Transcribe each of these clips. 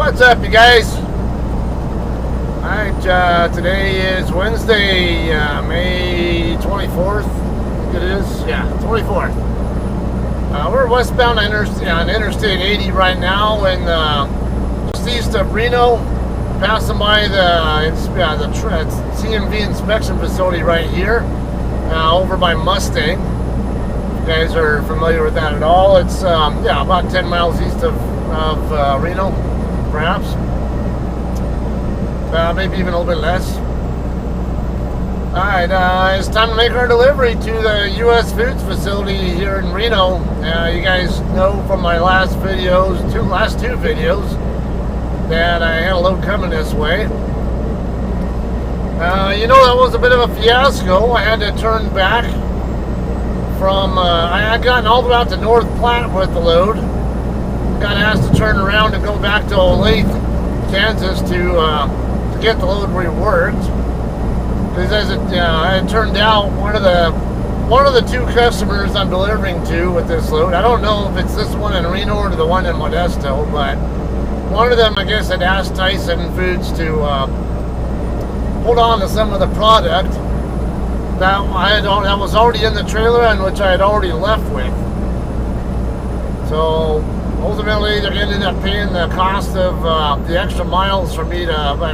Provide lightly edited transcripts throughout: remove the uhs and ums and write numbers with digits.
What's up, you guys? Alright, today is Wednesday, May 24th. I think it is. Yeah, 24th. We're westbound on Interstate 80 right now, and just east of Reno, passing by the CMV inspection facility right here, over by Mustang. If you guys are familiar with that at all, it's about 10 miles east of Reno, perhaps. Maybe even a little bit less. Alright, it's time to make our delivery to the U.S. Foods facility here in Reno. You guys know from my last two videos, that I had a load coming this way. That was a bit of a fiasco. I had to turn back from, I had gotten all the way out to North Platte with the load. Got asked to turn around and go back to Olathe, Kansas to get the load reworked. Because as it turned out, one of the two customers I'm delivering to with this load, I don't know if it's this one in Reno or the one in Modesto, but one of them, I guess, had asked Tyson Foods to hold on to some of the product that was already in the trailer and which I had already left with. So ultimately, they're ended up paying the cost of the extra miles for me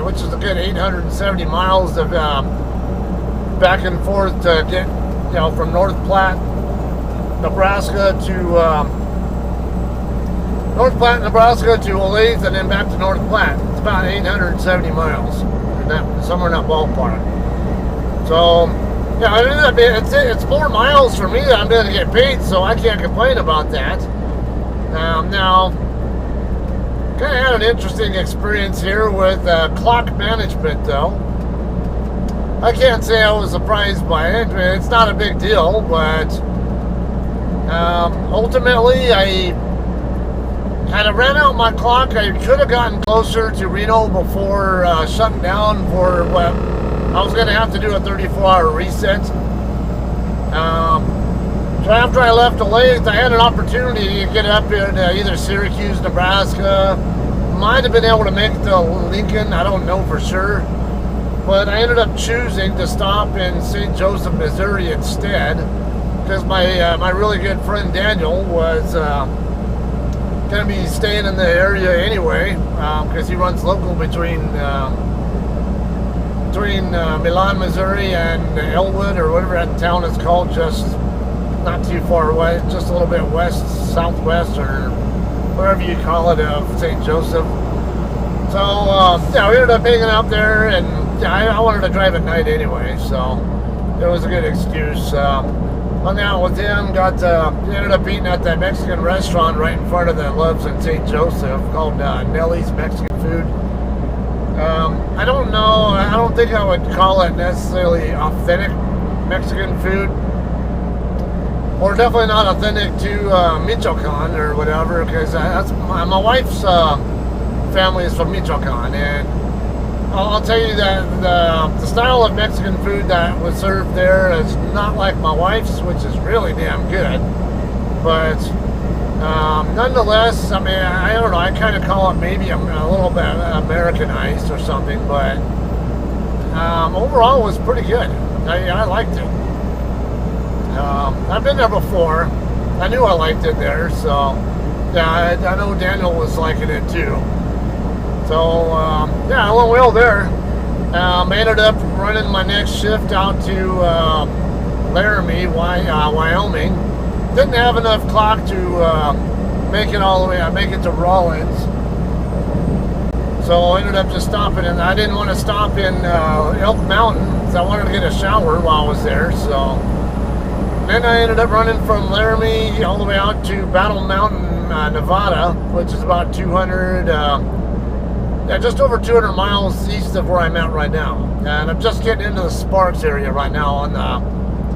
which is a good 870 miles of back and forth to get, from North Platte, Nebraska to Olathe, and then back to North Platte. It's about 870 miles, somewhere in that ballpark. So, it's more miles for me that I'm going to get paid, so I can't complain about that. Now, kind of had an interesting experience here with clock management, though. I can't say I was surprised by it. It's not a big deal, but ultimately, I kind of ran out my clock. I could have gotten closer to Reno before shutting down for what I was going to have to do a 34-hour reset. So after I left Olathe, I had an opportunity to get up in either Syracuse, Nebraska. Might have been able to make it to Lincoln. I don't know for sure. But I ended up choosing to stop in St. Joseph, Missouri instead, because my really good friend Daniel was going to be staying in the area anyway, because he runs local between Milan, Missouri, and Elwood, or whatever that town is called, just not too far away, just a little bit southwest, or whatever you call it, of St. Joseph. So, we ended up hanging out there, and I wanted to drive at night anyway, so it was a good excuse. Hung out with him, ended up eating at that Mexican restaurant right in front of the Loves in St. Joseph called Nelly's Mexican Food. I don't know, I don't think I would call it necessarily authentic Mexican food, or definitely not authentic to Michoacan or whatever, because that's my wife's family is from Michoacan, and I'll tell you that the style of Mexican food that was served there is not like my wife's, which is really damn good. But nonetheless, I don't know, I kind of call it maybe a little bit Americanized or something, but overall it was pretty good. I liked it. I've been there before. I knew I liked it there, so yeah, I know Daniel was liking it too. So, I went well there. I ended up running my next shift out to Laramie, Wyoming. Didn't have enough clock to make it to Rawlins. So I ended up just stopping, and I didn't want to stop in Elk Mountain, because I wanted to get a shower while I was there. So then I ended up running from Laramie all the way out to Battle Mountain, Nevada, which is about just over 200 miles east of where I'm at right now. And I'm just getting into the Sparks area right now on the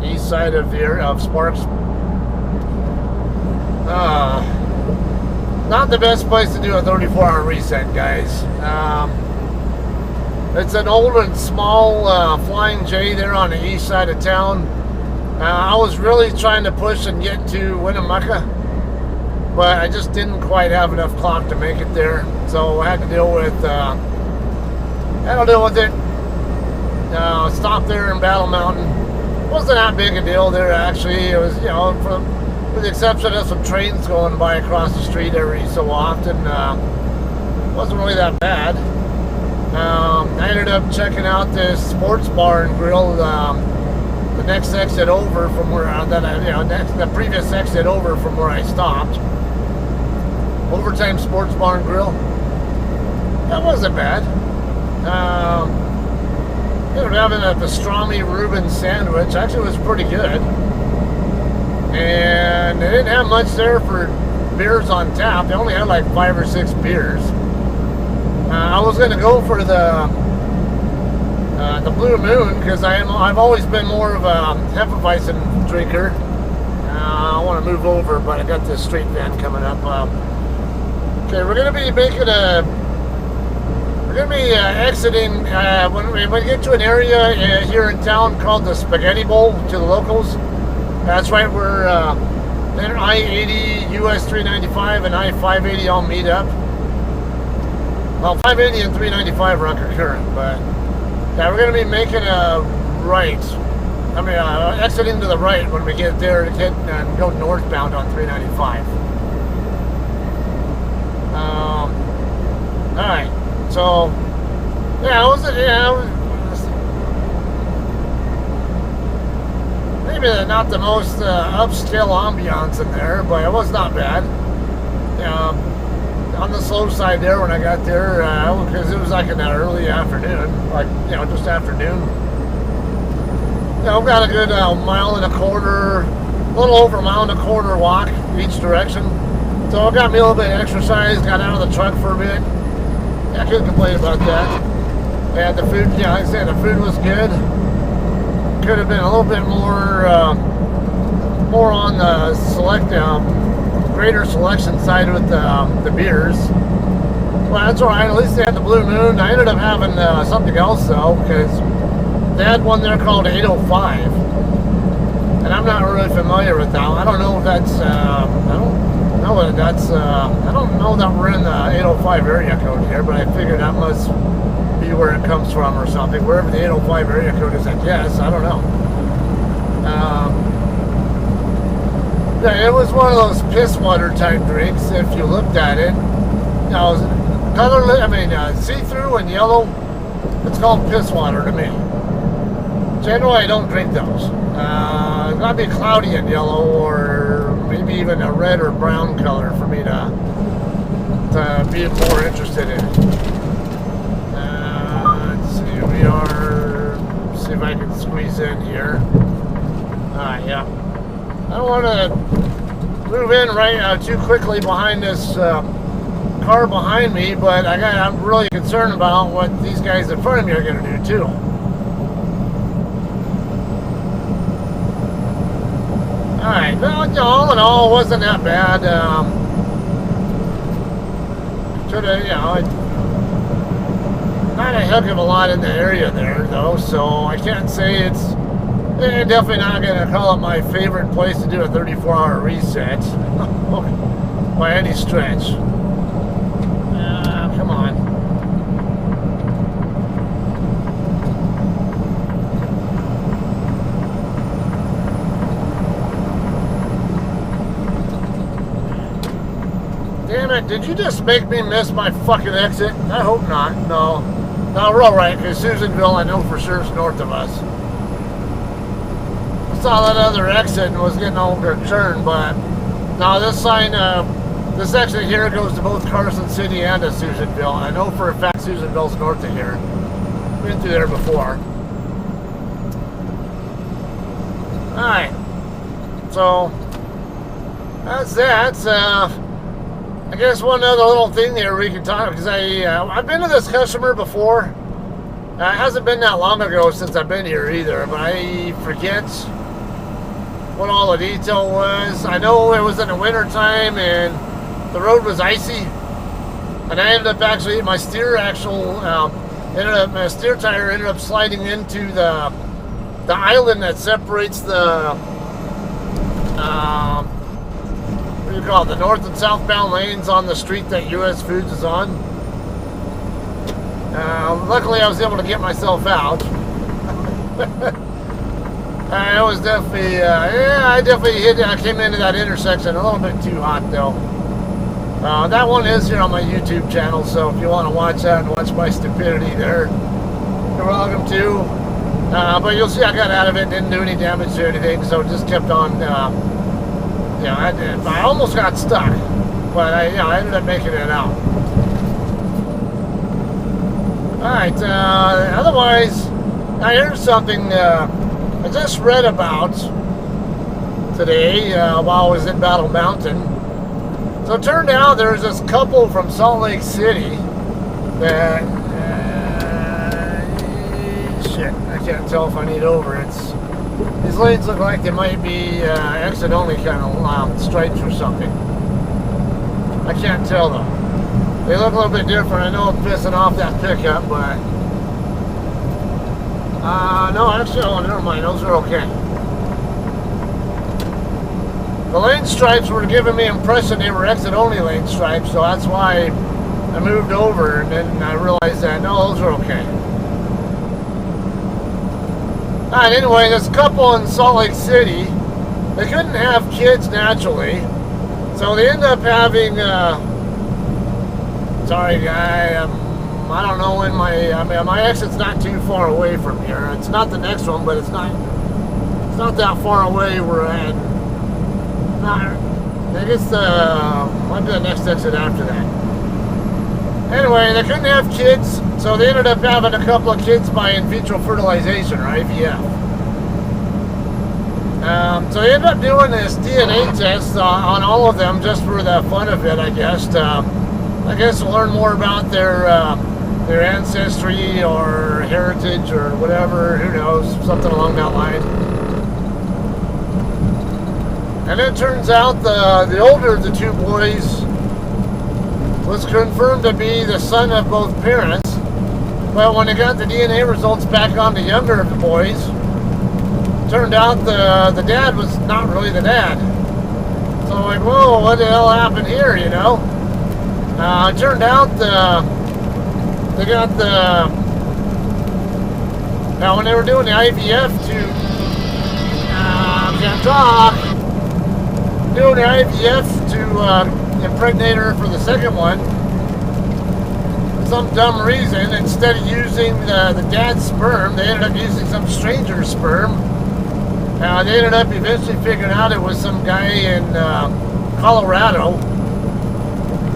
east side of Sparks. Not the best place to do a 34-hour reset, guys. It's an old and small Flying J there on the east side of town. I was really trying to push and get to Winnemucca. but I just didn't quite have enough clock to make it there, so I had to deal with it. Stopped there in Battle Mountain. Wasn't that big a deal there, actually. It was, with the exception of some trains going by across the street every so often, wasn't really that bad. I ended up checking out this sports bar and grill, the next exit over from where the previous exit over from where I stopped. Overtime Sports Bar and Grill. That wasn't bad. Having a pastrami Reuben sandwich actually was pretty good. And they didn't have much there for beers on tap. They only had like 5 or 6 beers. I was going to go for the Blue Moon because I've always been more of a Hefeweizen drinker. I want to move over, but I got this street van coming up. Okay, we're going to be exiting when we get to an area here in town called the Spaghetti Bowl to the locals. That's right, we're I-80, US 395, and I-580 all meet up. Well, 580 and 395 are concurrent, but yeah, we're going to be making a right. Exiting to the right when we get there to go northbound on 395. All right, so maybe not the most upscale ambiance in there, but it was not bad. On the slow side there when I got there, because it was like in the early afternoon, just afternoon. I've got a good mile and a quarter, a little over a mile and a quarter walk each direction. So it got me a little bit of exercise, got out of the truck for a bit. Yeah, I couldn't complain about that. And the food, like I said, the food was good. Could have been a little bit more on the greater selection side with the beers. Well, that's all right. At least they had the Blue Moon. I ended up having something else though, because they had one there called 805, and I'm not really familiar with that. I don't know if that's. I don't know that we're in the 805 area code here, but I figured that must be where it comes from or something. Wherever the 805 area code is, I guess. I don't know. Yeah, it was one of those piss water type drinks. If you looked at it, see-through and yellow. It's called piss water to me. Generally, I don't drink those. It's got to be cloudy and yellow, or maybe even a red or brown color for me to be more interested in. Let's see, see if I can squeeze in here. Yeah. I don't want to move in too quickly behind this car behind me, but I'm really concerned about what these guys in front of me are going to do too. Alright, well, all in all, it wasn't that bad. Not a heck of a lot in the area there, though, so I can't say it's definitely not going to call it my favorite place to do a 34-hour reset by any stretch. Come on. Damn it, did you just make me miss my fucking exit? I hope not. No, we're alright, because Susanville, I know for sure, is north of us. I saw that other exit and was getting overturned, but no, this sign, this exit here goes to both Carson City and to Susanville. I know for a fact Susanville's north of here. Been through there before. Alright, so that's that. I guess one other little thing there we can talk, because I've been to this customer before. It hasn't been that long ago since I've been here either, but I forget what all the detail was. I know it was in the winter time and the road was icy, and I ended up actually my steer tire ended up sliding into the island that separates the you call it, the north and southbound lanes on the street that US Foods is on. Luckily, I was able to get myself out. I was definitely, I came into that intersection a little bit too hot though. That one is here on my YouTube channel, so if you want to watch that and watch my stupidity there, you're welcome to. But you'll see I got out of it, didn't do any damage to anything, so it just kept on, I almost got stuck, but I ended up making it out. Alright, otherwise, here's something I just read about today while I was in Battle Mountain. So it turned out there's this couple from Salt Lake City that, shit, I can't tell if I need over. These lanes look like they might be exit only kind of stripes or something. I can't tell though. They look a little bit different. I know I'm pissing off that pickup, but no, actually, oh, never mind. Those are okay. The lane stripes were giving me the impression they were exit-only lane stripes, so that's why I moved over, and then I realized that, no, those are okay. Alright, anyway, this couple in Salt Lake City, they couldn't have kids naturally, so they ended up having, sorry, guy, I don't know when my exit's not too far away from here. It's not the next one, but it's not that far away. We're at, I guess might be the next exit after that. Anyway, they couldn't have kids, so they ended up having a couple of kids by in vitro fertilization, or IVF. So they ended up doing this DNA test on all of them just for the fun of it, I guess. To learn more about their ancestry or heritage or whatever, who knows, something along that line. And it turns out the older of the two boys was confirmed to be the son of both parents, but when they got the DNA results back on the younger of the boys, turned out the dad was not really the dad. So I'm like, whoa, what the hell happened here, you know? It turned out they got now when they were doing the IVF doing the IVF to impregnate her for the second one, for some dumb reason, instead of using the dad's sperm, they ended up using some stranger's sperm. They ended up eventually figuring out it was some guy in Colorado.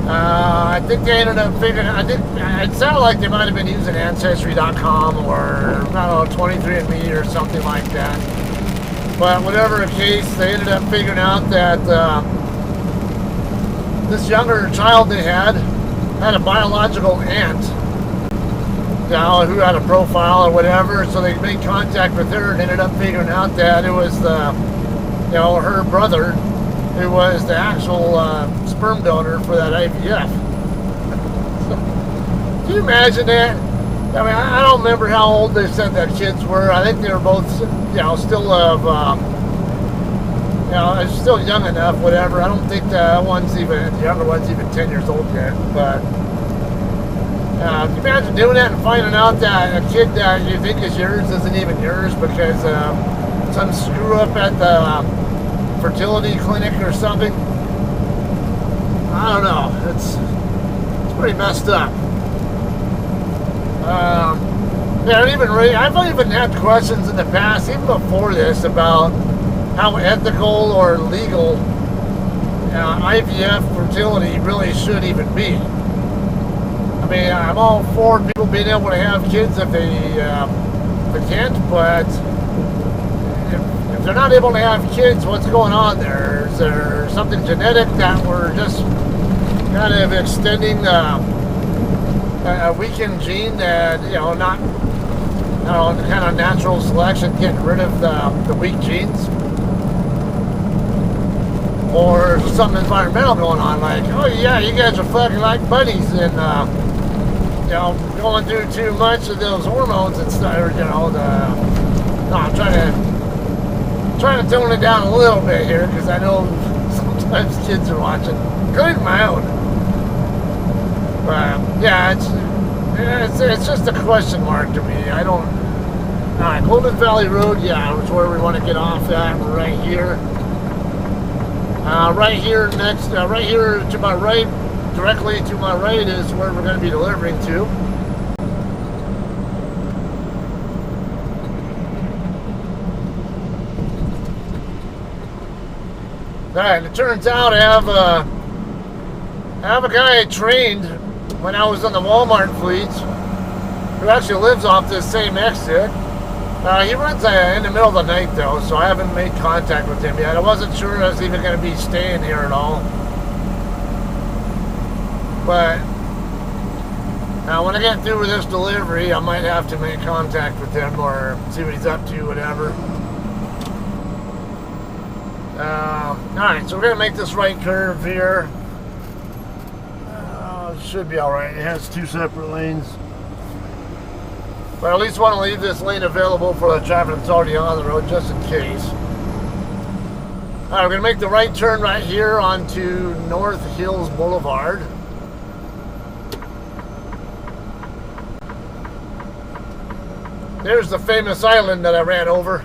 I think they ended up figuring out, it sounded like they might have been using Ancestry.com or, I don't know, 23andMe or something like that. But whatever the case, they ended up figuring out that this younger child they had a biological aunt, who had a profile or whatever, so they made contact with her and ended up figuring out that it was her brother who was the actual sperm donor for that IVF. Can you imagine that? I mean, I don't remember how old they said that kids were. I think they were both, still of, still young enough, whatever. I don't think the younger one's even 10 years old yet. But can you imagine doing that and finding out that a kid that you think is yours isn't even yours because some screw up at the fertility clinic or something? I don't know. It's pretty messed up. I've even had questions in the past, even before this, about how ethical or legal IVF fertility really should even be. I mean, I'm all for people being able to have kids if they can't, but if they're not able to have kids, what's going on there? Is there something genetic that we're just kind of extending a weakened gene that, not, kind of natural selection, getting rid of the weak genes? Or is there something environmental going on, like, oh yeah, you guys are fucking like buddies and, going through too much of those hormones and stuff, I'm trying to tone it down a little bit here, because I know Sometimes kids are watching, including my own. But yeah, it's just a question mark to me. I don't. Alright, Golden Valley Road, yeah, is where we want to get off at right here. Right here next, right here to my right, directly to my right is where we're going to be delivering to. Alright, it turns out I have a guy I trained when I was on the Walmart fleet who actually lives off this same exit. He runs in the middle of the night though, so I haven't made contact with him yet. I wasn't sure I was even going to be staying here at all. But when I get through with this delivery, I might have to make contact with him or see what he's up to, whatever. Alright, so we're going to make this right curve here. Should be alright. It has two separate lanes. But I at least want to leave this lane available for the traffic that's already on the road, just in case. Alright, we're going to make the right turn right here onto North Hills Boulevard. There's the famous island that I ran over.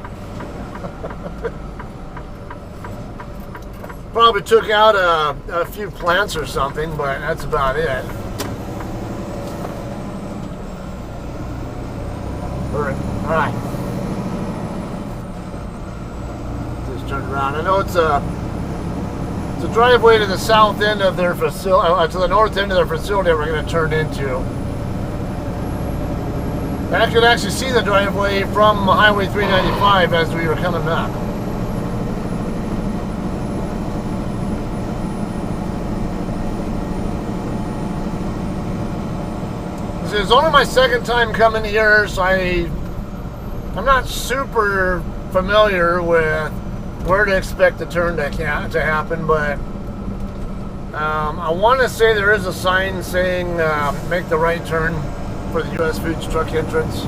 Probably took out a few plants or something, but that's about it. Alright. Just turn around. I know it's a driveway to the south end of their facility, to the north end of their facility we're going to turn into. I could actually see the driveway from Highway 395 as we were coming up. It's only my second time coming here, so I'm not super familiar with where to expect the turn to happen, but I want to say there is a sign saying make the right turn for the US Foods truck entrance.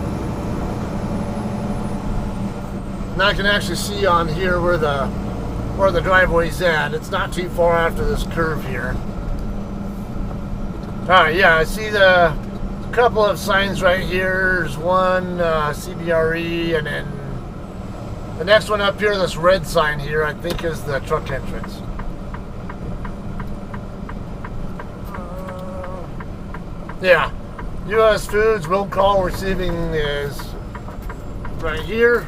And I can actually see on here where the driveway's at. It's not too far after this curve here. Alright, yeah, I see the couple of signs right here. There's one CBRE, and then the next one up here, this red sign here, I think is the truck entrance. Yeah, US Foods will call receiving is right here.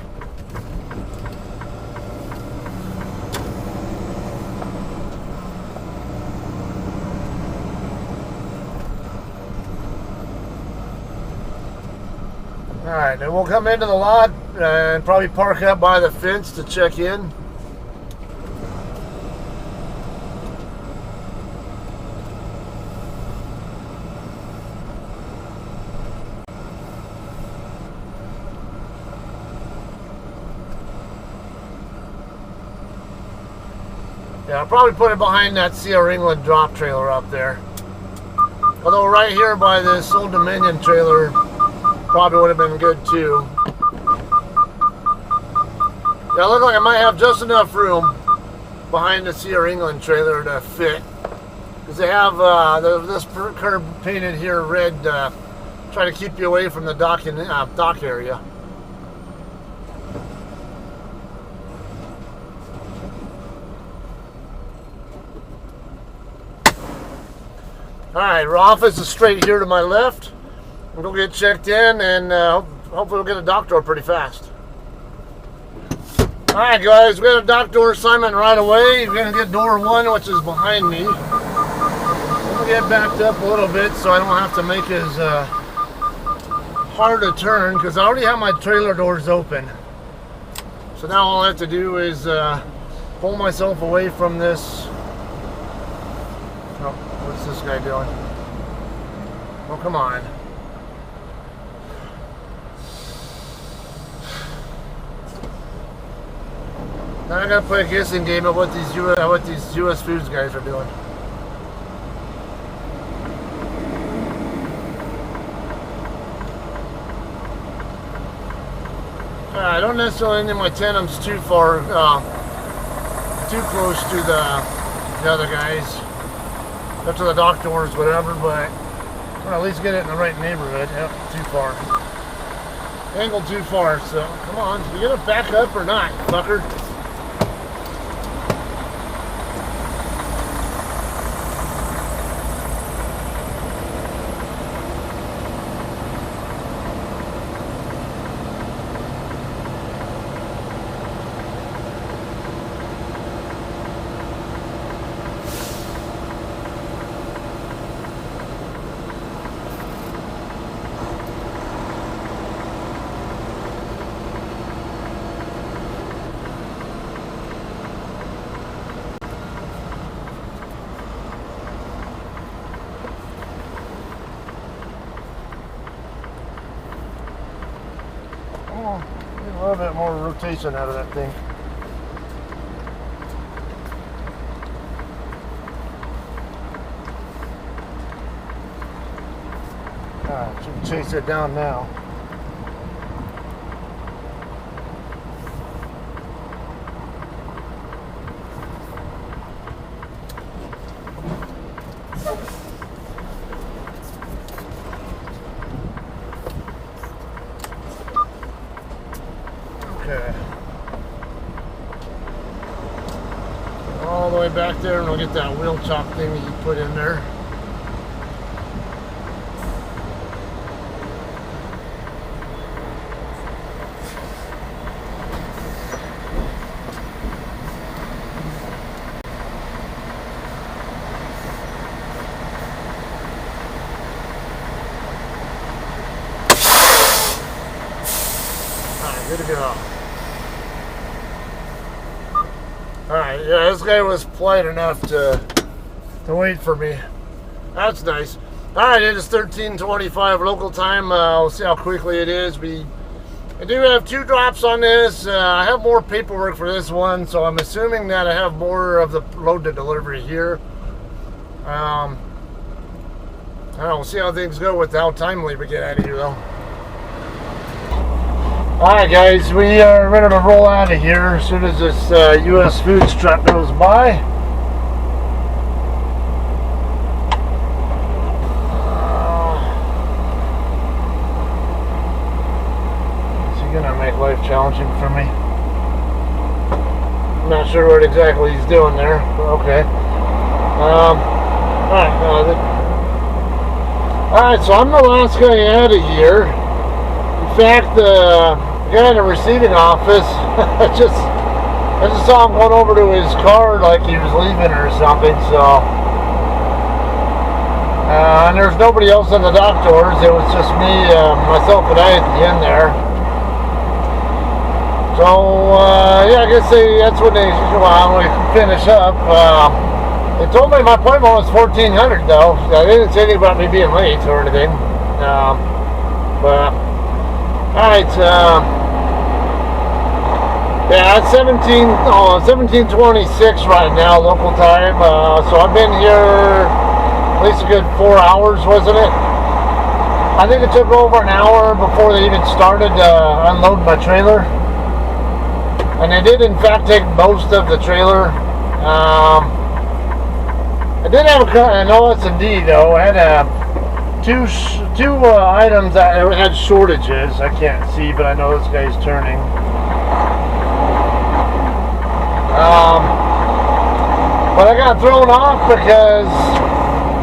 Alright, then we'll come into the lot and probably park up by the fence to check in. Yeah, I'll probably put it behind that CR England drop trailer up there. Although right here by this Old Dominion trailer probably would have been good too. Yeah, it looks like I might have just enough room behind the CR England trailer to fit. Because they have this curb painted here red, trying to keep you away from the dock area. Alright, our office is straight here to my left. We'll get checked in and hopefully we'll get a dock door pretty fast. Alright guys, we got a dock door assignment right away. We're going to get door 1, which is behind me. I'll get backed up a little bit so I don't have to make as hard a turn, because I already have my trailer doors open. So now all I have to do is pull myself away from this. Oh, what's this guy doing? Oh, come on. Now I gotta play a guessing game of what these US Foods guys are doing. I don't necessarily need my tandems too far, too close to the other guys. Up to the dock doors, whatever, but well, at least get it in the right neighborhood. Yep, too far. Angled too far, so come on. You gonna back up or not, fucker? Get a little bit more rotation out of that thing. Alright, should chase it down now. Okay. All the way back there, and we'll get that wheel chop thing that you put in there. Alright, good to go. Alright, yeah, this guy was polite enough to wait for me. That's nice. Alright, it is 13:25 local time. We'll see how quickly it is. I do have 2 drops on this. I have more paperwork for this one, so I'm assuming that I have more of the load to delivery here. I don't know, we'll see how things go with how timely we get out of here, though. Alright guys, we are ready to roll out of here as soon as this US Foods truck goes by. Is he gonna make life challenging for me? I'm not sure what exactly he's doing there, but okay. Alright, so I'm the last guy out of here. In fact, the guy in the receiving office, I just saw him going over to his car like he was leaving or something, so and there's nobody else in the dock doors. It was just me, myself and I at the end there. So yeah, I guess that's when when we finish up. They told me my appointment was 1400 though. They didn't say anything about me being late or anything, but alright, yeah, it's 17:26 right now, local time. So I've been here at least a good 4 hours, wasn't it? I think it took over an hour before they even started to unload my trailer. And they did, in fact, take most of the trailer. I did have an OS&D, though. I had two items that had shortages. I can't see, but I know this guy's turning. But I got thrown off because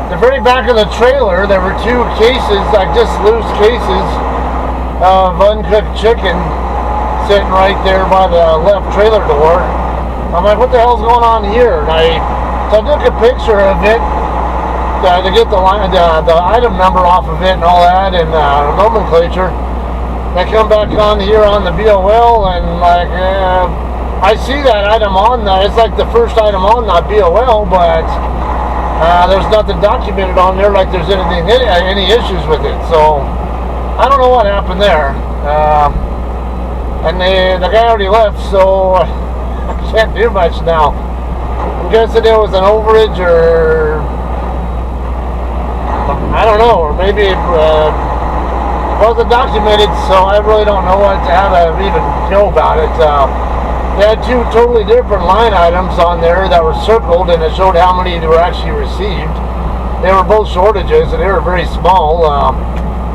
the very back of the trailer there were 2 cases, like just loose cases of uncooked chicken sitting right there by the left trailer door. I'm like, what the hell's going on here? And so I took a picture of it to get the item number off of it and all that, and nomenclature. I come back on here on the BOL and like, I see that item on that. It's like the first item on that BOL, but there's nothing documented on there like there's any issues with it. So I don't know what happened there. And the guy already left, so I can't do much now. I'm guessing it was an overage, or I don't know, or maybe it wasn't documented, so I really don't know how to even go about it. they had two totally different line items on there that were circled, and it showed how many were actually received. They were both shortages, and they were very small.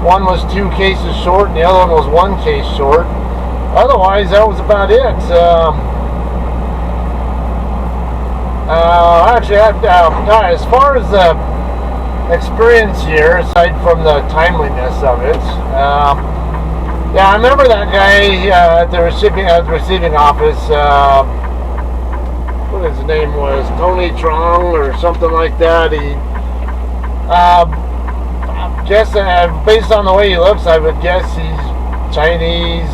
One was 2 cases short, and the other one was 1 case short. Otherwise, that was about it. Actually, as far as the experience here, aside from the timeliness of it, yeah, I remember that guy at the receiving office. What his name was, Tony Trong or something like that. He, guess based on the way he looks, I would guess he's Chinese,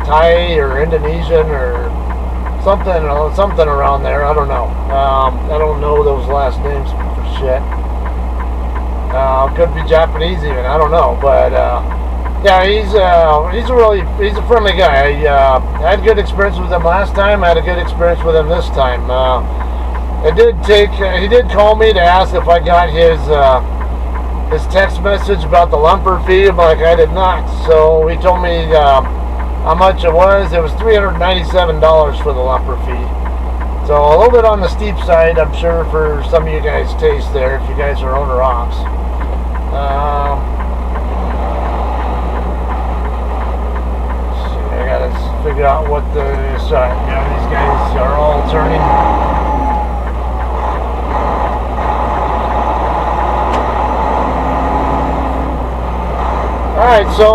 Thai, or Indonesian, or something around there. I don't know. I don't know those last names for shit. Could be Japanese even. I don't know, but. Yeah, he's a friendly guy. I had a good experience with him last time. I had a good experience with him this time. He did call me to ask if I got his text message about the lumper fee, but I did not. So he told me how much it was. It was $397 for the lumper fee. So a little bit on the steep side, I'm sure, for some of you guys' taste there, if you guys are owner-ops. Figure out what these guys are all turning. Alright, so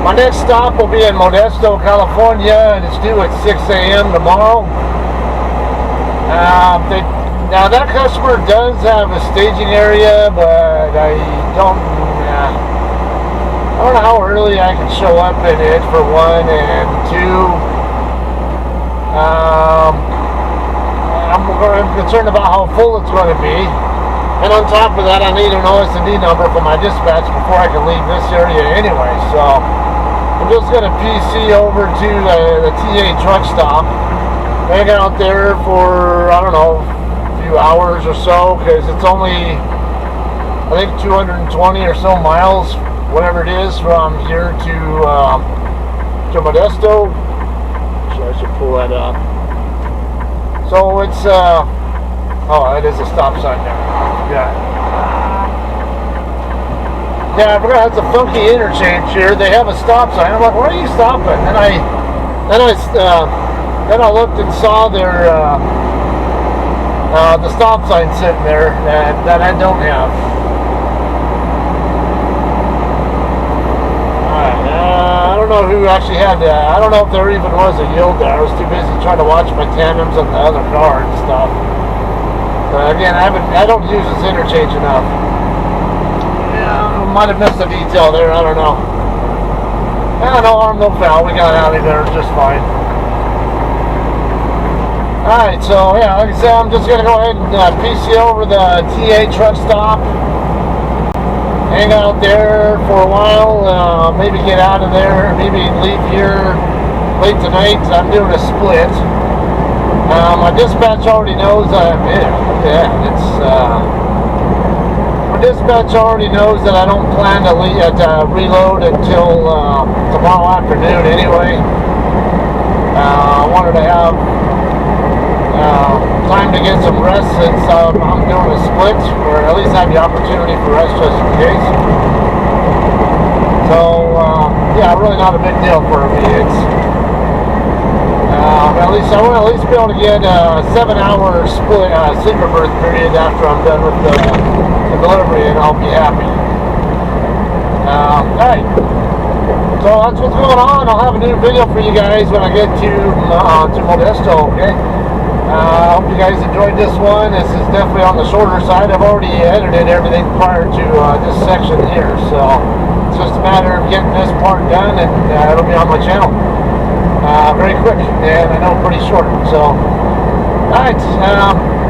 my next stop will be in Modesto, California, and it's due at 6 a.m. tomorrow. Now that customer does have a staging area, but I don't know how early I can show up in it, for one, and two, I'm concerned about how full it's going to be, and on top of that, I need an OS&D number for my dispatch before I can leave this area anyway. So I'm just going to PC over to the TA truck stop, hang out there for, I don't know, a few hours or so, because it's only, I think, 220 or so miles, whatever it is, from here to Modesto. So I should pull that up. So it's oh, it is a stop sign there. Yeah, I forgot it's a funky interchange here. They have a stop sign. I'm like, where are you stopping? Then I looked and saw their the stop sign sitting there that I don't have. I don't know who actually had that. I don't know if there even was a yield there. I was too busy trying to watch my tandems and the other car and stuff. But again, I don't use this interchange enough. Yeah, I might have missed a detail there. I don't know. No harm, no foul. We got out of there just fine. Alright, so yeah, like I said, I'm just going to go ahead and PC over the TA truck stop. Hang out there for a while, maybe get out of there, maybe leave here late tonight. I'm doing a split. My dispatch already knows my dispatch already knows that I don't plan to reload until tomorrow afternoon anyway. I wanted to have time to get some rest since I'm doing a split, or at least have the opportunity for rest just in case. So yeah, really not a big deal for me. It's at least I want to at least be able to get a 7-hour split sleeper berth period after I'm done with the delivery, and I'll be happy. Alright, so that's what's going on. I'll have a new video for you guys when I get to Modesto. Okay. I hope you guys enjoyed this one. This is definitely on the shorter side. I've already edited everything prior to this section here, so it's just a matter of getting this part done, and it'll be on my channel very quick, and I know pretty short. So, alright,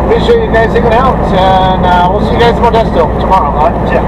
appreciate you guys hanging out, and we'll see you guys in Modesto tomorrow. Yeah.